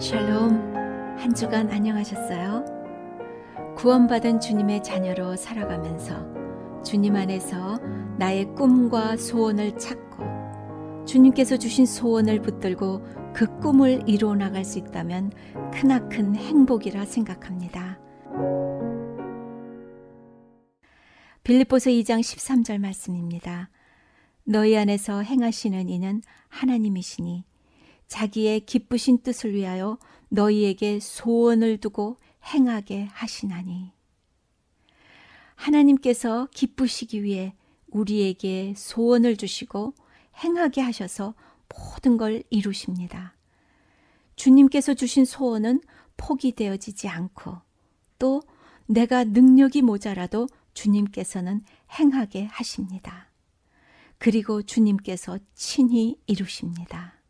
샬롬, 한 주간 안녕하셨어요? 구원받은 주님의 자녀로 살아가면서 주님 안에서 나의 꿈과 소원을 찾고 주님께서 주신 소원을 붙들고 그 꿈을 이루어 나갈 수 있다면 크나큰 행복이라 생각합니다. 빌립보서 2장 13절 말씀입니다. 너희 안에서 행하시는 이는 하나님이시니 자기의 기쁘신 뜻을 위하여 너희에게 소원을 두고 행하게 하시나니. 하나님께서 기쁘시기 위해 우리에게 소원을 주시고 행하게 하셔서 모든 걸 이루십니다. 주님께서 주신 소원은 포기되어지지 않고 또 내가 능력이 모자라도 주님께서는 행하게 하십니다. 그리고 주님께서 친히 이루십니다.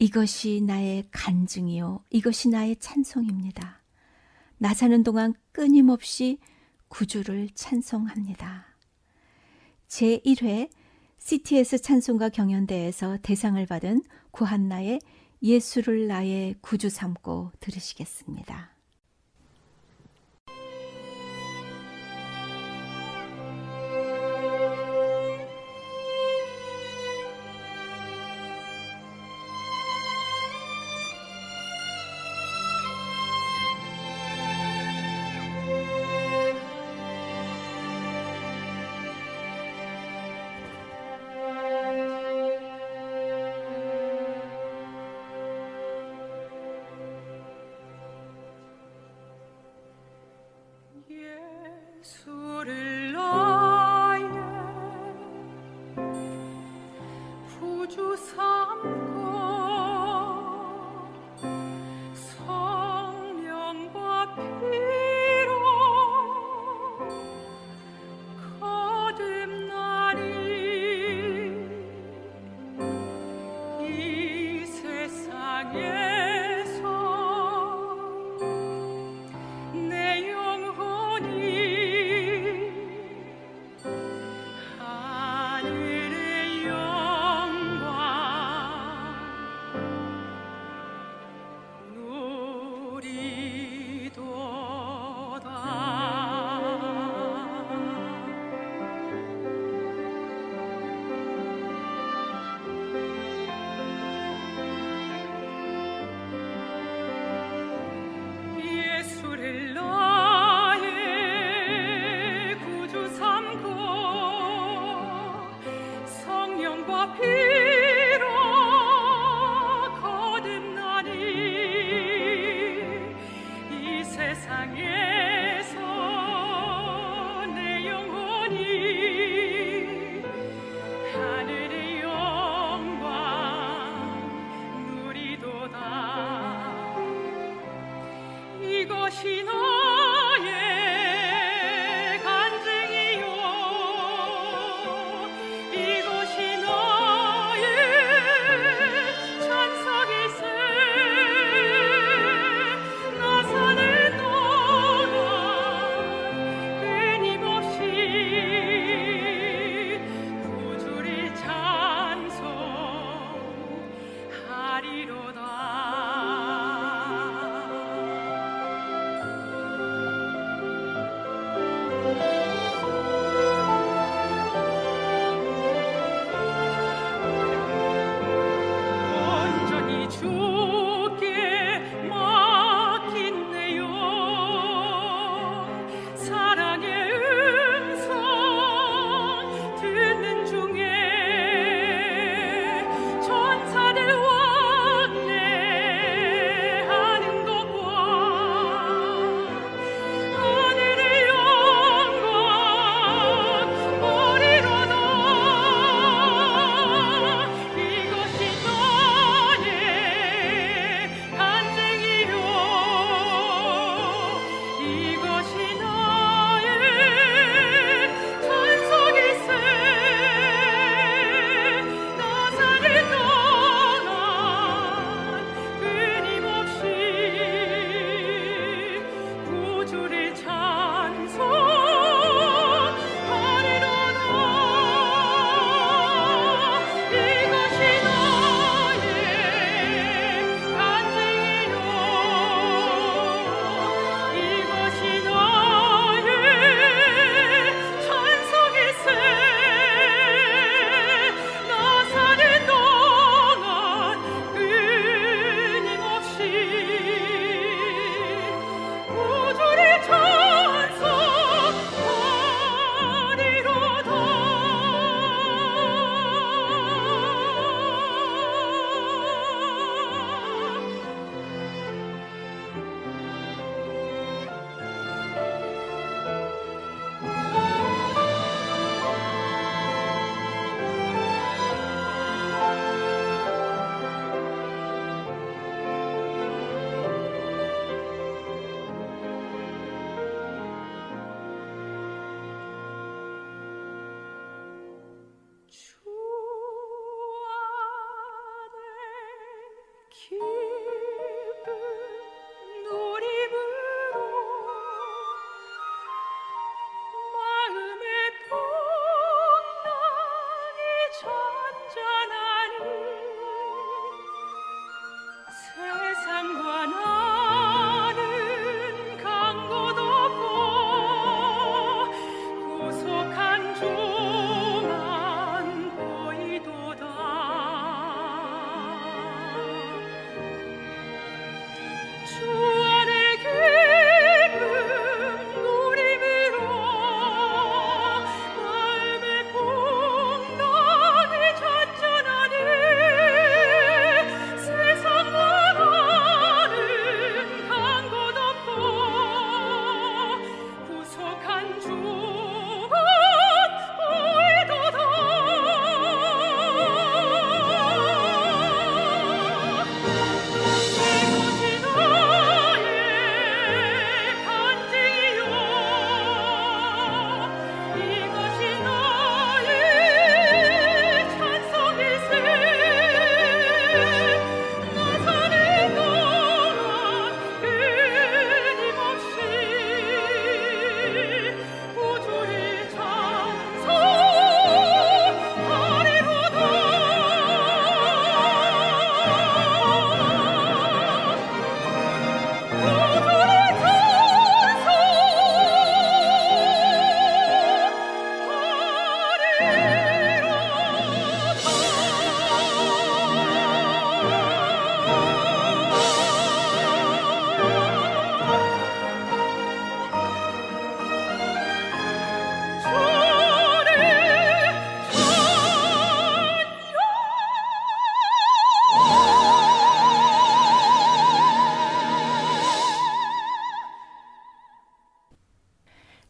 이것이 나의 간증이요, 이것이 나의 찬송입니다. 나 사는 동안 끊임없이 구주를 찬송합니다. 제1회 CTS 찬송가 경연대회에서 대상을 받은 구한나의 예수를 나의 구주 삼고 들으시겠습니다.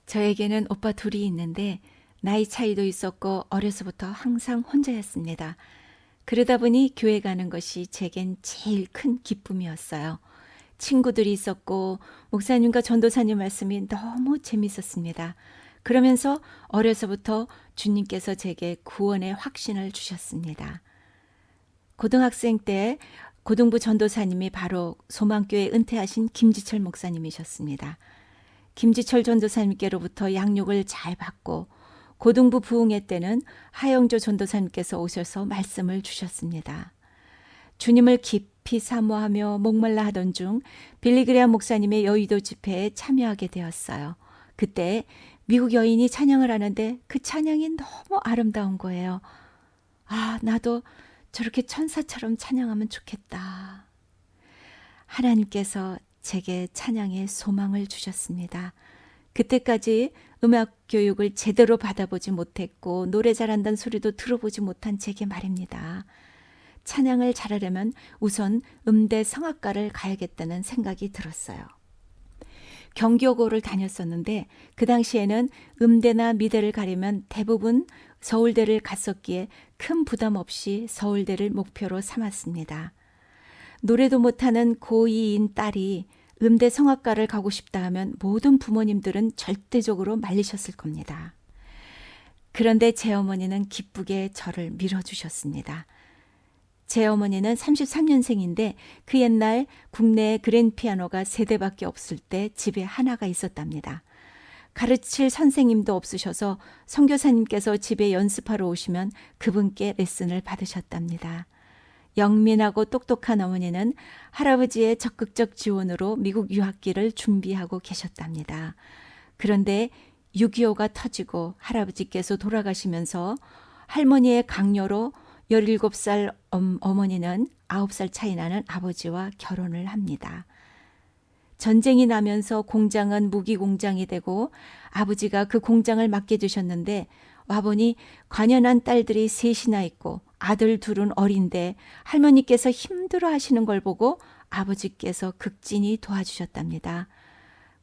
저에게는 오빠 둘이 있는데 나이 차이도 있었고 어려서부터 항상 혼자였습니다. 그러다 보니 교회 가는 것이 제겐 제일 큰 기쁨이었어요. 친구들이 있었고 목사님과 전도사님 말씀이 너무 재밌었습니다. 그러면서 어려서부터 주님께서 제게 구원의 확신을 주셨습니다. 고등학생 때 고등부 전도사님이 바로 소망교회 은퇴하신 김지철 목사님이셨습니다. 김지철 전도사님께로부터 양육을 잘 받고 고등부 부흥회 때는 하영조 전도사님께서 오셔서 말씀을 주셨습니다. 주님을 깊이 사모하며 목말라 하던 중 빌리그레암 목사님의 여의도 집회에 참여하게 되었어요. 그때 미국 여인이 찬양을 하는데 그 찬양이 너무 아름다운 거예요. 아, 나도 저렇게 천사처럼 찬양하면 좋겠다. 하나님께서 제게 찬양의 소망을 주셨습니다. 그때까지 음악 교육을 제대로 받아보지 못했고 노래 잘한다는 소리도 들어보지 못한 제게 말입니다. 찬양을 잘하려면 우선 음대 성악과를 가야겠다는 생각이 들었어요. 경교고를 다녔었는데 그 당시에는 음대나 미대를 가려면 대부분 서울대를 갔었기에 큰 부담 없이 서울대를 목표로 삼았습니다. 노래도 못하는 고2인 딸이 음대 성악과를 가고 싶다 하면 모든 부모님들은 절대적으로 말리셨을 겁니다. 그런데 제 어머니는 기쁘게 저를 밀어주셨습니다. 제 어머니는 33년생인데 그 옛날 국내에 그랜피아노가 3대밖에 없을 때 집에 하나가 있었답니다. 가르칠 선생님도 없으셔서 선교사님께서 집에 연습하러 오시면 그분께 레슨을 받으셨답니다. 영민하고 똑똑한 어머니는 할아버지의 적극적 지원으로 미국 유학기를 준비하고 계셨답니다. 그런데 6.25가 터지고 할아버지께서 돌아가시면서 할머니의 강요로 17살 어머니는 9살 차이 나는 아버지와 결혼을 합니다. 전쟁이 나면서 공장은 무기 공장이 되고 아버지가 그 공장을 맡겨주셨는데 와보니 관연한 딸들이 셋이나 있고 아들 둘은 어린데 할머니께서 힘들어 하시는 걸 보고 아버지께서 극진히 도와주셨답니다.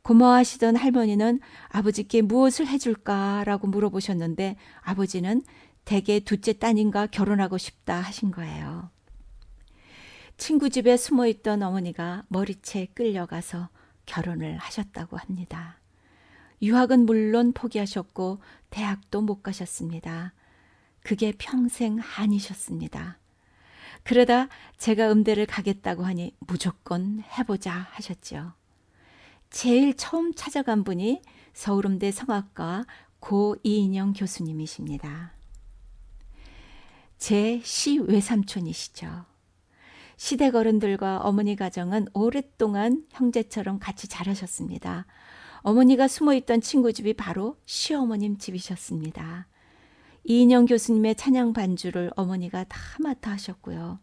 고마워하시던 할머니는 아버지께 무엇을 해줄까라고 물어보셨는데 아버지는 댁의 둘째 따님과 결혼하고 싶다 하신 거예요. 친구 집에 숨어있던 어머니가 머리채 끌려가서 결혼을 하셨다고 합니다. 유학은 물론 포기하셨고 대학도 못 가셨습니다. 그게 평생 한이셨습니다. 그러다 제가 음대를 가겠다고 하니 무조건 해보자 하셨죠. 제일 처음 찾아간 분이 서울음대 성악과 고 이인영 교수님이십니다. 제 시외삼촌이시죠. 시댁 어른들과 어머니 가정은 오랫동안 형제처럼 같이 자라셨습니다. 어머니가 숨어있던 친구 집이 바로 시어머님 집이셨습니다. 이인영 교수님의 찬양 반주를 어머니가 다 맡아 하셨고요.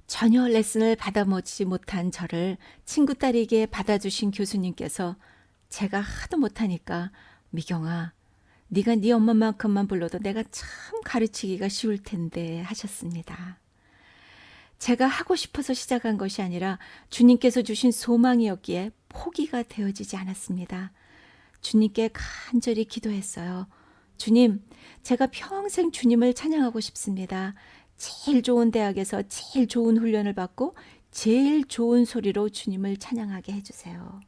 전혀 레슨을 받아보지 못한 저를 친구 딸에게 받아주신 교수님께서 제가 하도 못하니까 미경아, 네가 네 엄마만큼만 불러도 내가 참 가르치기가 쉬울 텐데 하셨습니다. 제가 하고 싶어서 시작한 것이 아니라 주님께서 주신 소망이었기에 포기가 되어지지 않았습니다. 주님께 간절히 기도했어요. 주님, 제가 평생 주님을 찬양하고 싶습니다. 제일 좋은 대학에서 제일 좋은 훈련을 받고 제일 좋은 소리로 주님을 찬양하게 해주세요.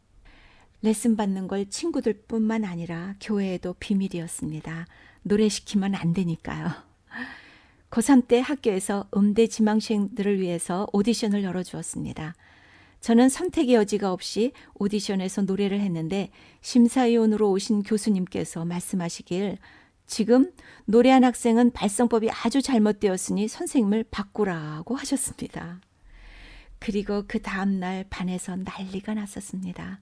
레슨 받는 걸 친구들뿐만 아니라 교회에도 비밀이었습니다. 노래 시키면 안 되니까요. 고3 때 학교에서 음대 지망생들을 위해서 오디션을 열어주었습니다. 저는 선택의 여지가 없이 오디션에서 노래를 했는데 심사위원으로 오신 교수님께서 말씀하시길 지금 노래한 학생은 발성법이 아주 잘못되었으니 선생님을 바꾸라고 하셨습니다. 그리고 그 다음날 반에서 난리가 났었습니다.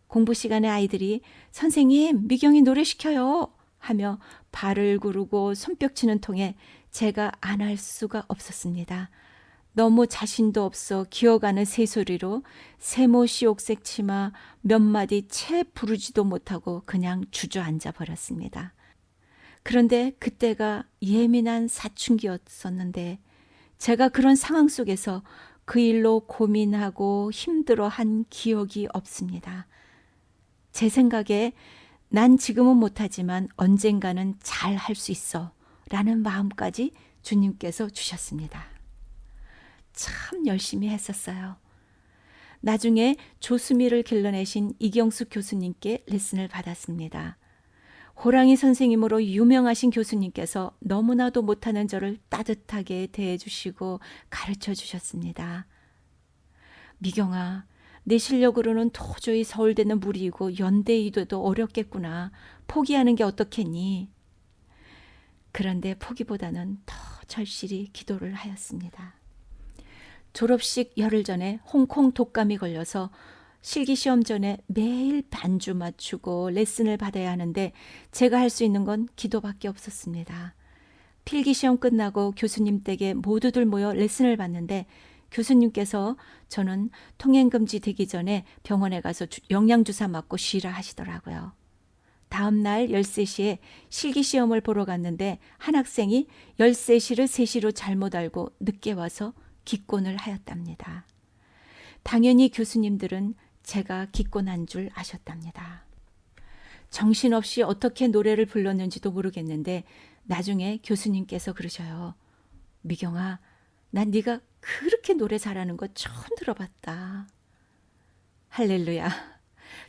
공부 시간에 아이들이 선생님 미경이 노래 시켜요 하며 발을 구르고 손뼉치는 통에 제가 안 할 수가 없었습니다. 너무 자신도 없어 기어가는 새소리로 세모시옥색 치마 몇 마디 채 부르지도 못하고 그냥 주저앉아 버렸습니다. 그런데 그때가 예민한 사춘기였었는데 제가 그런 상황 속에서 그 일로 고민하고 힘들어한 기억이 없습니다. 제 생각에 난 지금은 못하지만 언젠가는 잘 할 수 있어 라는 마음까지 주님께서 주셨습니다. 참 열심히 했었어요. 나중에 조수미를 길러내신 이경숙 교수님께 레슨을 받았습니다. 호랑이 선생님으로 유명하신 교수님께서 너무나도 못하는 저를 따뜻하게 대해주시고 가르쳐 주셨습니다. 미경아, 내 실력으로는 도저히 서울대는 무리이고 연대의대도 어렵겠구나. 포기하는 게 어떻겠니? 그런데 포기보다는 더 절실히 기도를 하였습니다. 졸업식 열흘 전에 홍콩 독감이 걸려서 실기시험 전에 매일 반주 맞추고 레슨을 받아야 하는데 제가 할 수 있는 건 기도밖에 없었습니다. 필기시험 끝나고 교수님 댁에 모두들 모여 레슨을 받는데 교수님께서 저는 통행금지 되기 전에 병원에 가서 영양주사 맞고 쉬라 하시더라고요. 다음 날 13시에 실기시험을 보러 갔는데 한 학생이 13시를 3시로 잘못 알고 늦게 와서 기권을 하였답니다. 당연히 교수님들은 제가 기권한 줄 아셨답니다. 정신없이 어떻게 노래를 불렀는지도 모르겠는데 나중에 교수님께서 그러셔요. 미경아, 난 네가 그렇게 노래 잘하는 거 처음 들어봤다. 할렐루야.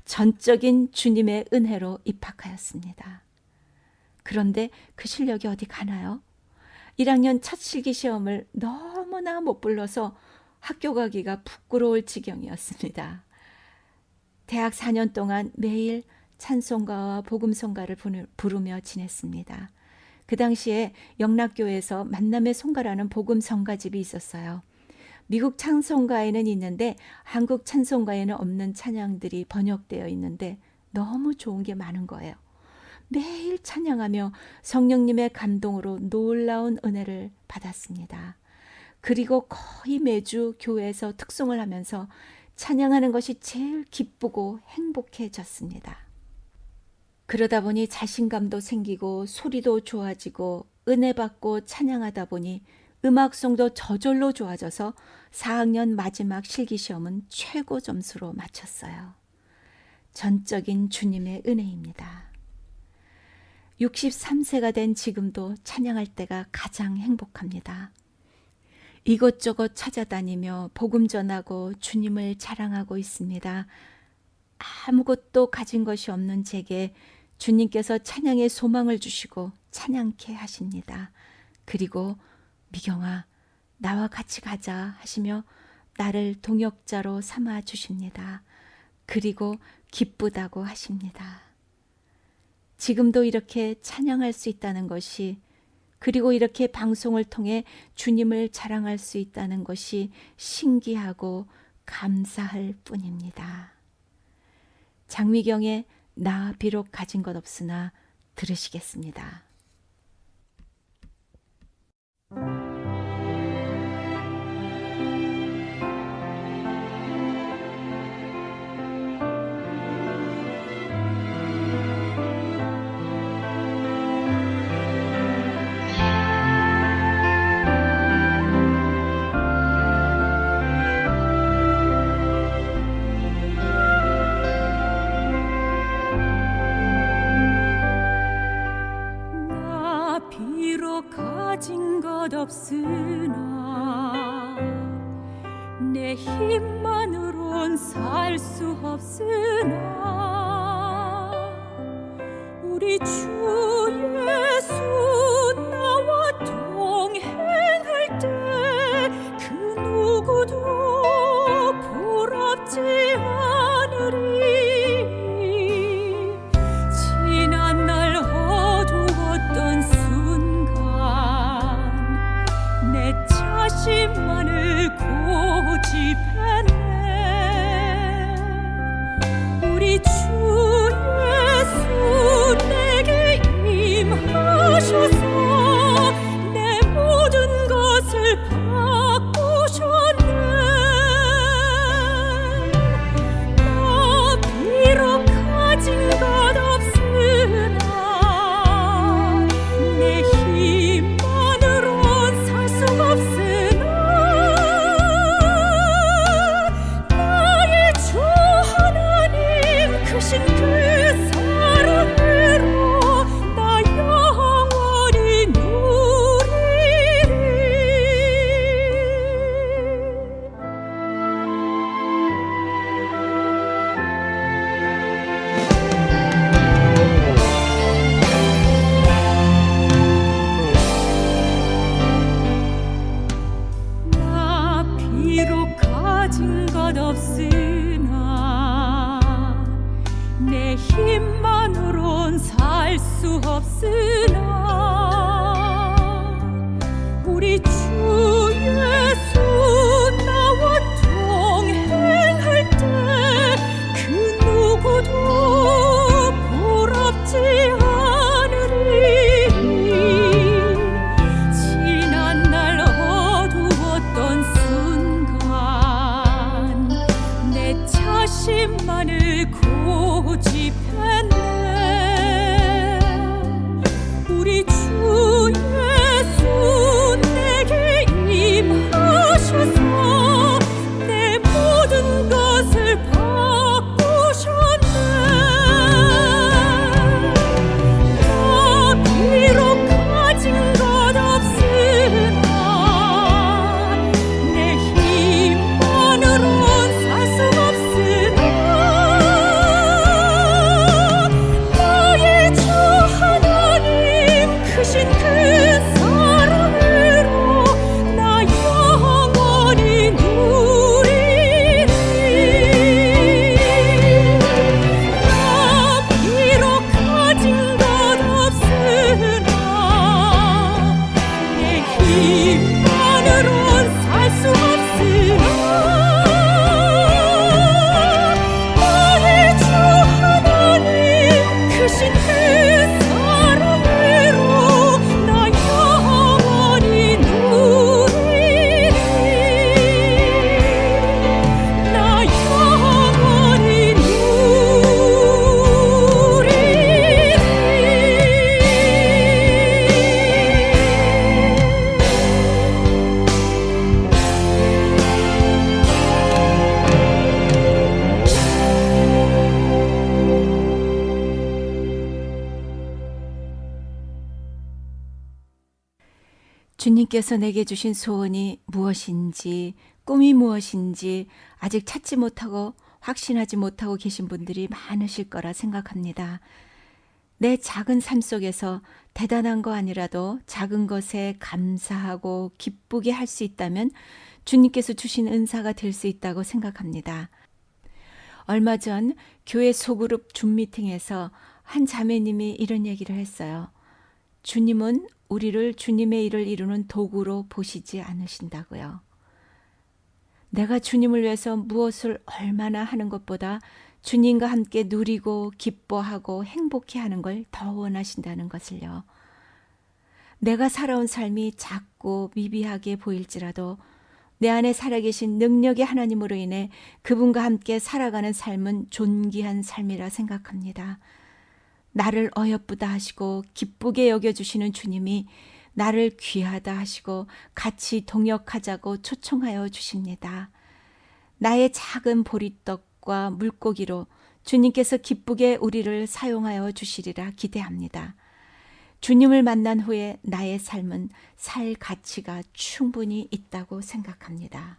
전적인 주님의 은혜로 입학하였습니다. 그런데 그 실력이 어디 가나요? 1학년 첫 실기시험을 너무나 못 불러서 학교 가기가 부끄러울 지경이었습니다. 대학 4년 동안 매일 찬송가와 복음송가를 부르며 지냈습니다. 그 당시에 영락교회에서 만남의 송가라는 복음성가집이 있었어요. 미국 찬송가에는 있는데 한국 찬송가에는 없는 찬양들이 번역되어 있는데 너무 좋은 게 많은 거예요. 매일 찬양하며 성령님의 감동으로 놀라운 은혜를 받았습니다. 그리고 거의 매주 교회에서 특송을 하면서 찬양하는 것이 제일 기쁘고 행복해졌습니다. 그러다 보니 자신감도 생기고 소리도 좋아지고 은혜 받고 찬양하다 보니 음악성도 저절로 좋아져서 4학년 마지막 실기시험은 최고 점수로 마쳤어요. 전적인 주님의 은혜입니다. 63세가 된 지금도 찬양할 때가 가장 행복합니다. 이것저것 찾아다니며 복음 전하고 주님을 자랑하고 있습니다. 아무것도 가진 것이 없는 제게 주님께서 찬양의 소망을 주시고 찬양케 하십니다. 그리고 미경아, 나와 같이 가자 하시며 나를 동역자로 삼아 주십니다. 그리고 기쁘다고 하십니다. 지금도 이렇게 찬양할 수 있다는 것이, 그리고 이렇게 방송을 통해 주님을 자랑할 수 있다는 것이 신기하고 감사할 뿐입니다. 장미경의 나 비록 가진 것 없으나 들으시겠습니다. 가진 것 없으나 내 힘만으론 살 수 없으나 우리 주 예수 나와 동행할 때 그 누구도 부럽지 않으리. 지난 날 어두웠던 순간 내 자신만을 고집했네. 우리 주 예수 내게 임하셔서 내 모든 것을 바꾸셨네. 나 비록 가진 것 없으나 내 힘만으론 살 수 없으나 나의 주 하나님 크신 그 사랑으로 나 영원히 누리리. 나 비록 가진 것 없으나 내 힘만으론 살 수 없으나 우리 주 예수 나와 동행할 때 그 누구도 부럽지 않으리. 지난 날 어두웠던 순간 내 자신만을 고집했네. 우리 주 예수 내게 임하셔서 내 모든 것을 바꾸셨네. 나 비록 가진 것 없으나 내 힘만으론 살 수 없으나 나의 주 하나님 크신 그 사랑으로 나 영원히 누리리. 나 비록 가진 것 없으나 내 힘만으론 살 수 없으나 나의 주 하나님 크신 그 사랑으로 나 영원히 누리리. 나 영원히 주님께서 내게 주신 소원이 무엇인지, 꿈이 무엇인지 아직 찾지 못하고 확신하지 못하고 계신 분들이 많으실 거라 생각합니다. 내 작은 삶 속에서 대단한 거 아니라도 작은 것에 감사하고 기쁘게 할 수 있다면 주님께서 주신 은사가 될 수 있다고 생각합니다. 얼마 전 교회 소그룹 줌 미팅에서 한 자매님이 이런 얘기를 했어요. 주님은 우리를 주님의 일을 이루는 도구로 보시지 않으신다고요. 내가 주님을 위해서 무엇을 얼마나 하는 것보다 주님과 함께 누리고 기뻐하고 행복해하는 걸 더 원하신다는 것을요. 내가 살아온 삶이 작고 미비하게 보일지라도 내 안에 살아계신 능력의 하나님으로 인해 그분과 함께 살아가는 삶은 존귀한 삶이라 생각합니다. 나를 어여쁘다 하시고 기쁘게 여겨주시는 주님이 나를 귀하다 하시고 같이 동역하자고 초청하여 주십니다. 나의 작은 보리떡과 물고기로 주님께서 기쁘게 우리를 사용하여 주시리라 기대합니다. 주님을 만난 후에 나의 삶은 살 가치가 충분히 있다고 생각합니다.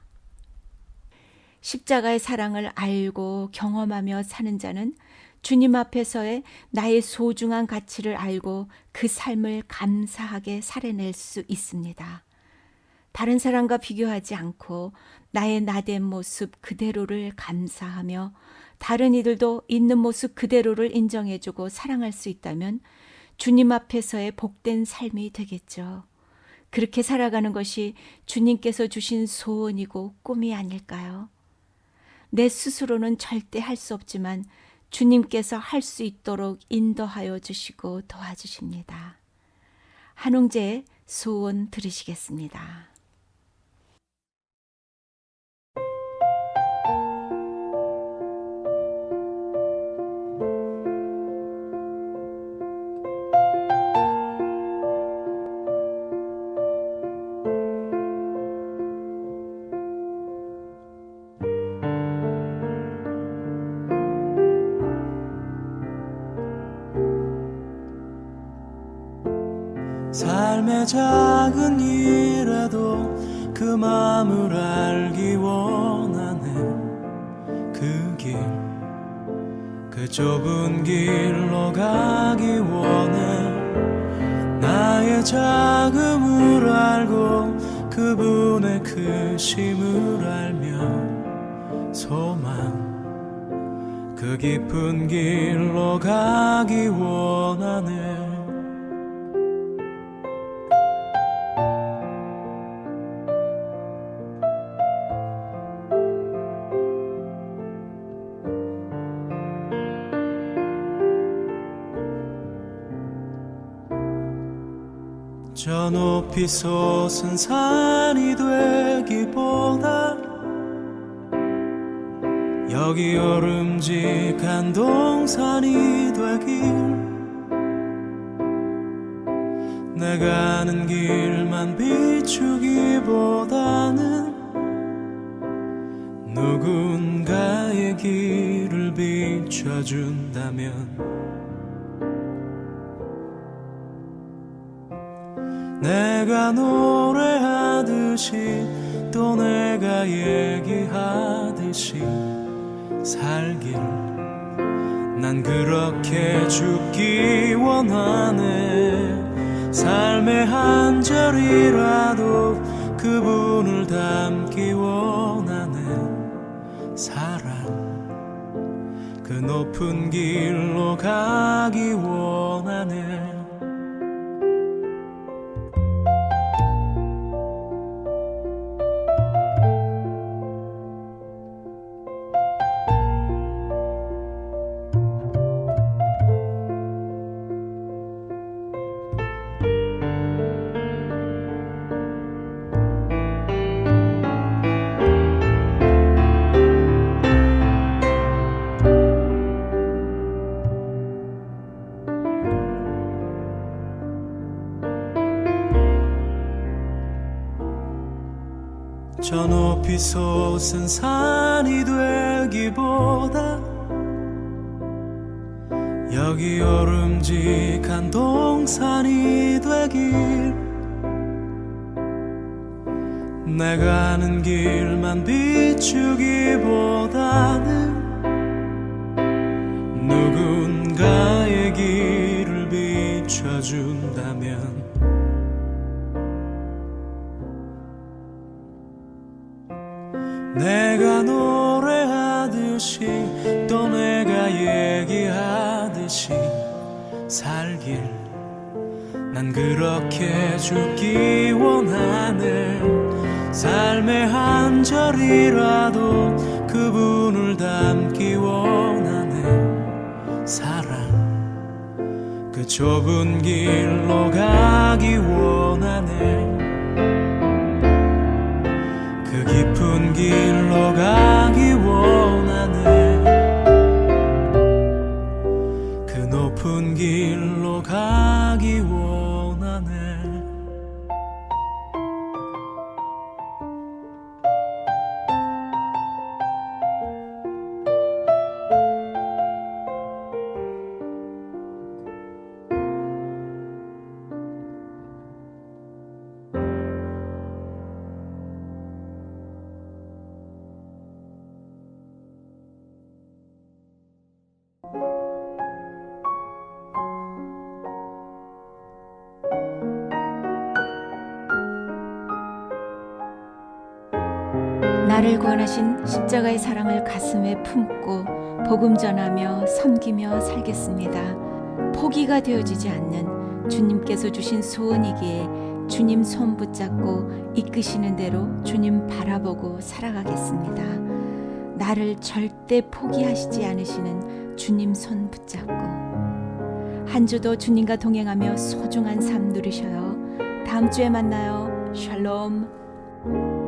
십자가의 사랑을 알고 경험하며 사는 자는 주님 앞에서의 나의 소중한 가치를 알고 그 삶을 감사하게 살아낼 수 있습니다. 다른 사람과 비교하지 않고 나의 나된 모습 그대로를 감사하며 다른 이들도 있는 모습 그대로를 인정해주고 사랑할 수 있다면 주님 앞에서의 복된 삶이 되겠죠. 그렇게 살아가는 것이 주님께서 주신 소원이고 꿈이 아닐까요? 내 스스로는 절대 할 수 없지만 주님께서 할 수 있도록 인도하여 주시고 도와주십니다. 한홍재의 소원 들으시겠습니다. 삶의 작은 일에도 그 마음을 알기 원하네. 그 길, 그 좁은 길로 가기 원해. 나의 작음을 알고 그분의 크심을 알며 소망, 그 깊은 길로 가기 원하네. 저 높이 솟은 산이 되기보다 여기 오름직한 동산이 되길. 내가 아는 길만 비추기보다는 누군가의 길을 비춰준다면 내가 노래하듯이 또 내가 얘기하듯이 살길. 난 그렇게 죽기 원하네. 삶의 한 절이라도 그분을 담기 원하네. 사랑, 그 높은 길로 가기 원하네. 저 높이 솟은 산이 되기보다 여기 오름직한 동산이 되길. 내가 아는 길만 비추기보다는 누군가의 길을 비춰준다면 내가 노래하듯이 또 내가 얘기하듯이 살길. 난 그렇게 죽기 원하네. 삶의 한 절이라도 그분을 담기 원하네. 사랑, 그 좁은 길로 가기 원하네. 그 깊은 길로 가기 원하네. 그 높은 길로 가기 원하네. 나를 구원하신 십자가의 사랑을 가슴에 품고 복음 전하며 섬기며 살겠습니다. 포기가 되어지지 않는 주님께서 주신 소원이기에 주님 손 붙잡고 이끄시는 대로 주님 바라보고 살아가겠습니다. 나를 절대 포기하시지 않으시는 주님 손 붙잡고 한 주도 주님과 동행하며 소중한 삶 누리셔요. 다음 주에 만나요. 샬롬.